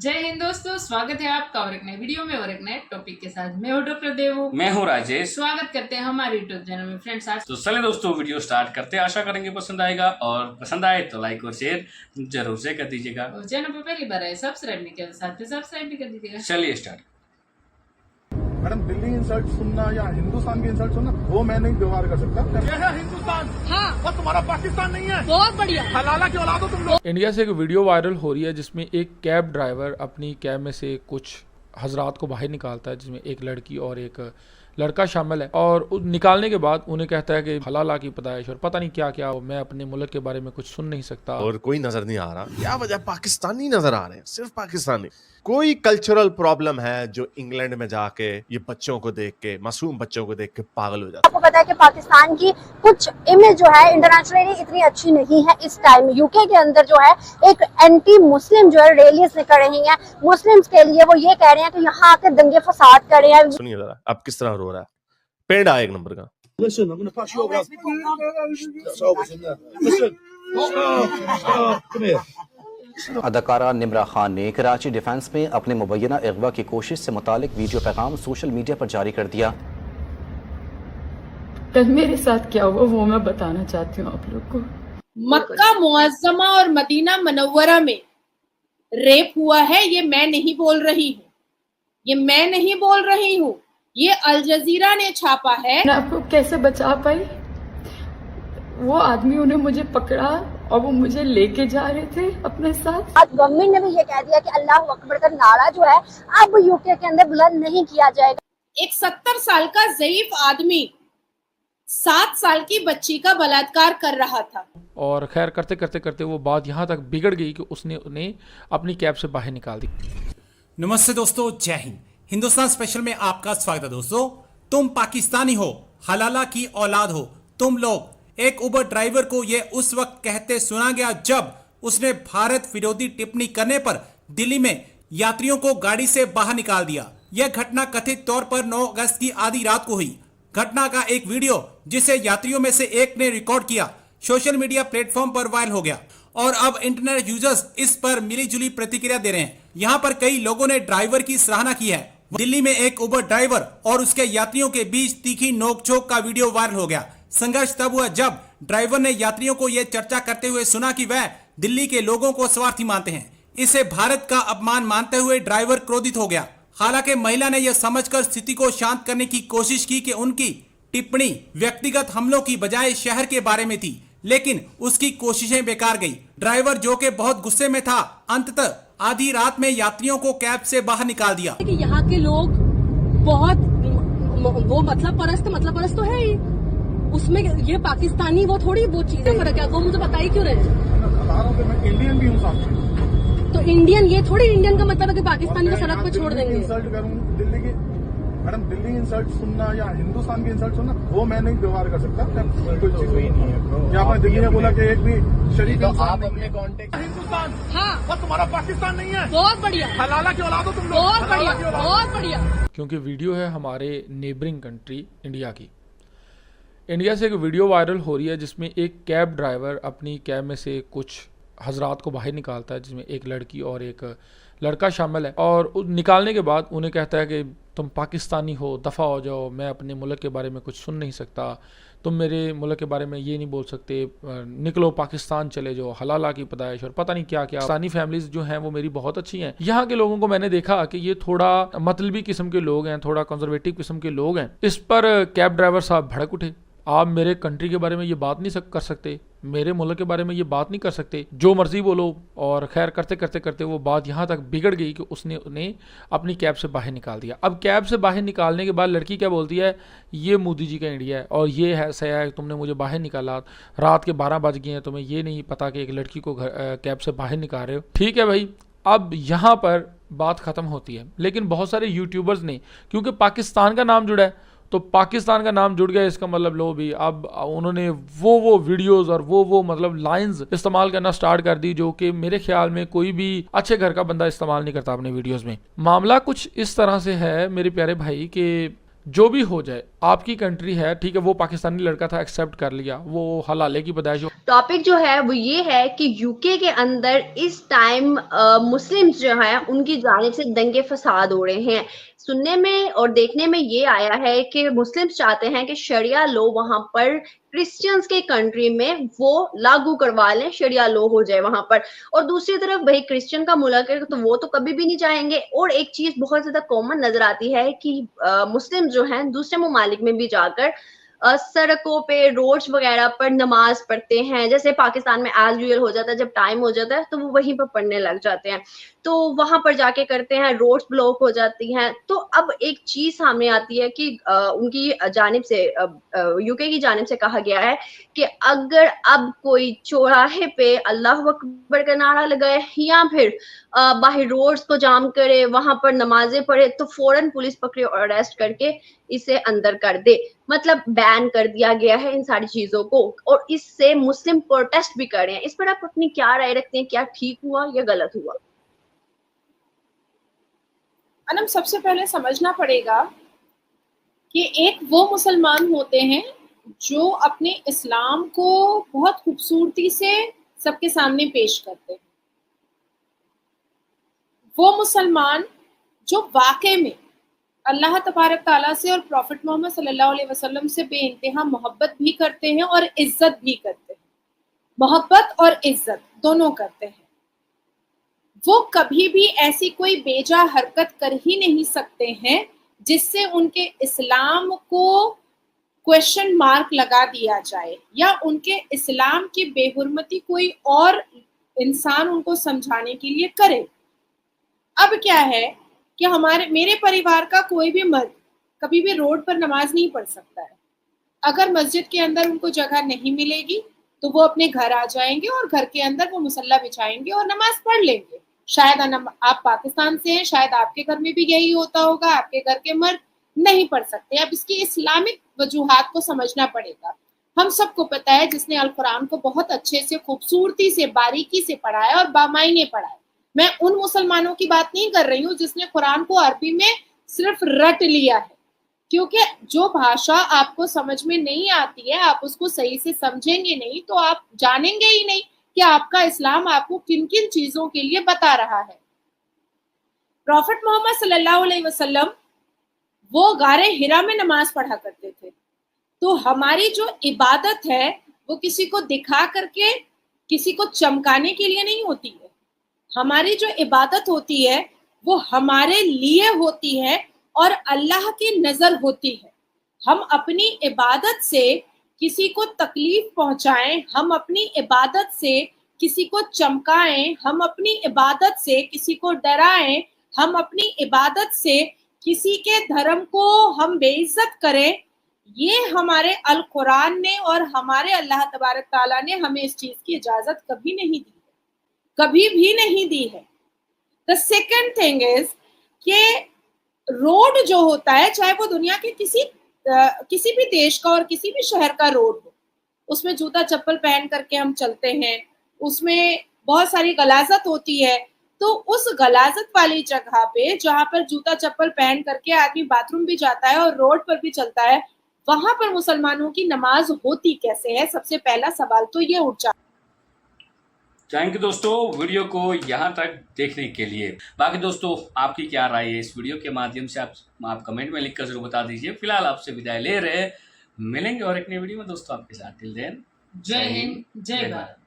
जय हिंद दोस्तों, स्वागत है आपका और एक नए वीडियो में और एक नए टॉपिक के साथ। मैं हूं डॉक्टर देवू, मैं हूं राजेश। स्वागत करते हैं हमारे यूट्यूब चैनल में। फ्रेंड्स, आज तो चलिए दोस्तों वीडियो स्टार्ट करते हैं। आशा करेंगे पसंद आएगा और पसंद आए तो लाइक और शेयर जरूर से कर दीजिएगा। और चैनल पर पहली बार आए सब्सक्राइब नहीं किया, साथ में सब्सक्राइब भी कर दीजिएगा। चलिए स्टार्ट। मैडम, दिल्ली इंसल्ट सुनना या हिंदुस्तान की इंसल्ट सुनना वो मैं नहीं व्यवहार कर सकता। ये है हिंदुस्तान, हाँ, और तुम्हारा पाकिस्तान नहीं है। बहुत बढ़िया। हलाला की औलाद हो तुम लोग। इंडिया से एक वीडियो वायरल हो रही है जिसमें एक कैब ड्राइवर अपनी कैब में से कुछ हजरात को बाहर निकालता है, जिसमें एक लड़की और एक लड़का शामिल है। और निकालने के बाद उन्हें कहता है कि हलाला की पैदाइश और पता नहीं क्या क्या, मैं अपने मुल्क के बारे में कुछ सुन नहीं सकता। और कोई नजर नहीं आ रहा। क्या वजह, पाकिस्तानी नजर आ रहे हैं, सिर्फ पाकिस्तानी। कोई कल्चरल प्रॉब्लम है जो इंग्लैंड में जाके ये बच्चों को देख के, मासूम बच्चों को देख के पागल हो जाते हैं। आपको पता है कि पाकिस्तान की कुछ इमेज जो है इंटरनेशनली इतनी अच्छी नहीं है। इस टाइम यूके के अंदर जो है एक एंटी मुस्लिम जो है रैलीज निकल रही हैं मुस्लिम्स के लिए। वो ये कह रहे हैं कि यहाँ आके दंगे फसाद कर रहे हैं। सुनिए जरा, अब किस तरह रो रहा है। पेड़ आए एक नंबर का। Listen, I'm going to pass you over. That's always in there. Listen. Stop. Come here. अदाकारा निम्रा खान ने कराची डिफेंस में अपने मुबैना अगवा की कोशिश से मुतालिक वीडियो पैगाम सोशल मीडिया पर जारी कर दिया। कल मेरे साथ क्या हुआ वो मैं बताना चाहती हूँ आप लोग को। मक्का मुअज्जमा और मदीना मनव्वरा में रेप हुआ है, ये मैं नहीं बोल रही हूँ, ये मैं नहीं बोल रही हूँ, ये अल जजीरा ने छापा है। मैं आपको कैसे बचा पाई? वो आदमी उन्हें मुझे पकड़ा और वो मुझे लेके जा रहे थे अपने साथ। आज गवर्नमेंट ने भी ये कह दिया कि अल्लाह अकबर का नारा जो है अब यूके के अंदर बुलंद नहीं किया जाएगा। एक 70 साल का ज़ईफ आदमी 7 साल की बच्ची का बलात्कार कर रहा था। और खैर करते करते करते वो बात यहाँ तक बिगड़ गई कि उसने उन्हें अपनी कैब से बाहर निकाल दी। नमस्ते दोस्तों, जय हिंद। हिंदुस्तान स्पेशल में आपका स्वागत है दोस्तों। तुम पाकिस्तानी हो, हलाला की औलाद हो तुम लोग। एक उबर ड्राइवर को यह उस वक्त कहते सुना गया जब उसने भारत विरोधी टिप्पणी करने पर दिल्ली में यात्रियों को गाड़ी से बाहर निकाल दिया। यह घटना कथित तौर पर 9 अगस्त की आधी रात को हुई। घटना का एक वीडियो जिसे यात्रियों में से एक ने रिकॉर्ड किया सोशल मीडिया प्लेटफॉर्म पर वायरल हो गया और अब इंटरनेट यूजर्स इस पर मिलीजुली प्रतिक्रिया दे रहे हैं। यहाँ पर कई लोगों ने ड्राइवर की सराहना की है। दिल्ली में एक उबर ड्राइवर और उसके यात्रियों के बीच तीखी नोकझोंक का वीडियो वायरल हो गया। संघर्ष तब हुआ जब ड्राइवर ने यात्रियों को यह चर्चा करते हुए सुना कि वह दिल्ली के लोगों को स्वार्थी मानते हैं। इसे भारत का अपमान मानते हुए ड्राइवर क्रोधित हो गया। हालांकि महिला ने यह समझकर स्थिति को शांत करने की कोशिश की कि उनकी टिप्पणी व्यक्तिगत हमलों की बजाय शहर के बारे में थी, लेकिन उसकी कोशिशें बेकार गई। ड्राइवर जो कि बहुत गुस्से में था, अंततः आधी रात में यात्रियों को कैब से बाहर निकाल दिया। कि यहाँ के लोग बहुत वो मतलब परस्त तो है ही, उसमें ये पाकिस्तानी वो थोड़ी वो चीज है। फर्क है वो मुझे बताई क्यों रहे? बता रहा हूँ कि मैं इंडियन भी हूँ साहब। तो इंडियन, ये थोड़ी इंडियन का मतलब है कि पाकिस्तानी को सड़क पर छोड़ देंगे। इंसल्ट करूँ दिल्ली की, मैडम, दिल्ली इंसल्ट सुनना या हिंदुस्तान की इंसल्ट सुनना वो मैं नहीं व्यवहार कर सकता। कोई चीज नहीं है। यहाँ पर दिल्ली ने बोला कि एक भी शरीफ आप अपने कॉन्टेक्ट हिंदुस्तान, हाँ, और तुम्हारा पाकिस्तान नहीं है। बहुत बढ़िया। हलाला की औलाद हो तुम लोग। बहुत बढ़िया, बहुत बढ़िया। क्योंकि वीडियो है हमारे नेबरिंग कंट्री इंडिया की। इंडिया से एक वीडियो वायरल हो रही है जिसमें एक कैब ड्राइवर अपनी कैब में से कुछ हजरात को बाहर निकालता है, जिसमें एक लड़की और एक लड़का शामिल है। और निकालने के बाद उन्हें कहता है कि तुम पाकिस्तानी हो, दफ़ा हो जाओ, मैं अपने मुल्क के बारे में कुछ सुन नहीं सकता, तुम मेरे मुल्क के बारे में ये नहीं बोल सकते, निकलो पाकिस्तान चले जाओ, हलाला की पैदाइश और पता नहीं क्या क्या। पाकिस्तानी फैमिलीज जो हैं वो मेरी बहुत अच्छी हैं। यहाँ के लोगों को मैंने देखा कि ये थोड़ा मतलबी किस्म के लोग हैं, थोड़ा कंजर्वेटिव किस्म के लोग हैं। इस पर कैब ड्राइवर साहब भड़क उठे, आप मेरे कंट्री के बारे में ये बात नहीं कर सकते, मेरे मुल्क के बारे में ये बात नहीं कर सकते, जो मर्जी बोलो। और खैर करते करते करते वो बात यहाँ तक बिगड़ गई कि उसने उन्हें अपनी कैब से बाहर निकाल दिया। अब कैब से बाहर निकालने के बाद लड़की क्या बोलती है, ये मोदी जी का इंडिया है और ये है सही है, तुमने मुझे बाहर निकाला, रात के 12 बज गए हैं, तुम्हें ये नहीं पता कि एक लड़की को कैब से बाहर निकाल रहे हो। ठीक है भाई, अब यहाँ पर बात ख़त्म होती है। लेकिन बहुत सारे यूट्यूबर्स ने, क्योंकि पाकिस्तान का नाम जुड़ा है तो पाकिस्तान का नाम जुड़ गया, इसका मतलब लो भी अब उन्होंने वो वीडियोस और वो मतलब लाइंस इस्तेमाल करना स्टार्ट कर दी जो कि मेरे ख्याल में कोई भी अच्छे घर का बंदा इस्तेमाल नहीं करता अपने वीडियोस में। मामला कुछ इस तरह से है मेरे प्यारे भाई कि जो भी हो जाए, आपकी कंट्री है, ठीक है, वो पाकिस्तानी लड़का था, एक्सेप्ट कर लिया, वो हलाले की पैदाइश हो। टॉपिक जो है वो ये है कि यूके के अंदर इस टाइम मुस्लिम्स जो है उनकी जानिब से दंगे फसाद हो रहे हैं। सुनने में और देखने में ये आया है कि मुस्लिम्स चाहते हैं कि शरिया लॉ वहां पर क्रिश्चियंस के कंट्री में वो लागू करवा लें, शरिया लॉ हो जाए वहां पर। और दूसरी तरफ भाई क्रिश्चियन का मुल्क है तो वो तो कभी भी नहीं चाहेंगे। और एक चीज बहुत ज्यादा कॉमन नजर आती है कि मुस्लिम जो हैं दूसरे ममालिक में भी जाकर सड़कों पे रोड्स वगैरह पर नमाज पढ़ते हैं। जैसे पाकिस्तान में एज यूजुअल हो जाता है, जब टाइम हो जाता है तो वो वहीं पर पढ़ने लग जाते हैं, तो वहां पर जाके करते हैं, रोड्स ब्लॉक हो जाती हैं। तो अब एक चीज सामने आती है कि उनकी जानिब से यूके की जानिब से कहा गया है कि अगर अब कोई चौराहे पे अल्लाह अकबर का नारा लगाए या फिर बाहर रोड्स को जाम करे, वहां पर नमाजें पढ़े, तो फौरन पुलिस पकड़े और अरेस्ट करके इसे अंदर कर दे। मतलब बैन कर दिया गया है इन सारी चीजों को, और इससे मुस्लिम प्रोटेस्ट भी कर रहे हैं। इस पर आप अपनी क्या राय रखते हैं? क्या ठीक हुआ या गलत हुआ? अनम, सबसे पहले समझना पड़ेगा कि एक वो मुसलमान होते हैं जो अपने इस्लाम को बहुत खूबसूरती से सबके सामने पेश करते हैं। वो मुसलमान जो वाकई में अल्लाह तबारक ताला से और प्रॉफिट मोहम्मद सल्लल्लाहु अलैहि वसल्लम से बेइंतहा मोहब्बत भी करते हैं और इज्जत भी करते हैं। मोहब्बत और इज्जत दोनों करते हैं। वो कभी भी ऐसी कोई बेजा हरकत कर ही नहीं सकते हैं जिससे उनके इस्लाम को क्वेश्चन मार्क लगा दिया जाए या उनके इस्लाम की बेहुरमती कोई और इंसान उनको समझाने के लिए करे। अब क्या है कि मेरे परिवार का कोई भी मर्द कभी भी रोड पर नमाज नहीं पढ़ सकता है। अगर मस्जिद के अंदर उनको जगह नहीं मिलेगी तो वो अपने घर आ जाएंगे और घर के अंदर वो मुसल्ला बिछाएंगे और नमाज पढ़ लेंगे। शायद आप पाकिस्तान से हैं, शायद आपके घर में भी यही होता होगा, आपके घर के मर्द नहीं पढ़ सकते। अब इसकी इस्लामिक वजूहात को समझना पड़ेगा। हम सबको पता है, जिसने अल कुरान को बहुत अच्छे से, खूबसूरती से, बारीकी से पढ़ा है और बामायने पढ़ा है। मैं उन मुसलमानों की बात नहीं कर रही हूँ जिसने कुरान को अरबी में सिर्फ रट लिया है, क्योंकि जो भाषा आपको समझ में नहीं आती है, आप उसको सही से समझेंगे नहीं तो आप जानेंगे ही नहीं कि आपका इस्लाम आपको किन किन चीजों के लिए बता रहा है। प्रॉफिट मोहम्मद सल्लल्लाहु अलैहि वसल्लम वो गारे हिरा में नमाज पढ़ा करते थे। तो हमारी जो इबादत है वो किसी को दिखा करके, किसी को चमकाने के लिए नहीं होती है। हमारी जो इबादत होती है वो हमारे लिए होती है और अल्लाह की नजर होती है। हम अपनी इबादत से किसी को तकलीफ पहुंचाएं, हम अपनी इबादत से किसी को चमकाएं, हम अपनी इबादत से किसी को डराएं, हम अपनी इबादत से किसी के धर्म को हम बेइज्जत करें, ये हमारे अल कुरान ने और हमारे अल्लाह तबारक ताला ने हमें इस चीज की इजाजत कभी नहीं दी, कभी भी नहीं दी है। द सेकंड थिंग इज कि रोड जो होता है, चाहे वो दुनिया के किसी भी देश का और किसी भी शहर का रोड हो, उसमें जूता चप्पल पहन करके हम चलते हैं, उसमें बहुत सारी गलाजत होती है। तो उस गलाजत वाली जगह पे जहां पर जूता चप्पल पहन करके आदमी बाथरूम भी जाता है और रोड पर भी चलता है, वहां पर मुसलमानों की नमाज होती कैसे है? सबसे पहला सवाल तो ये उठ जाता है। थैंक यू दोस्तों वीडियो को यहाँ तक देखने के लिए। बाकी दोस्तों आपकी क्या राय है इस वीडियो के माध्यम से आप कमेंट में लिखकर जरूर बता दीजिए। फिलहाल आपसे विदाई ले रहे, मिलेंगे और एक नई वीडियो में दोस्तों आपके साथ। टिल देन, जय हिंद, जय भारत।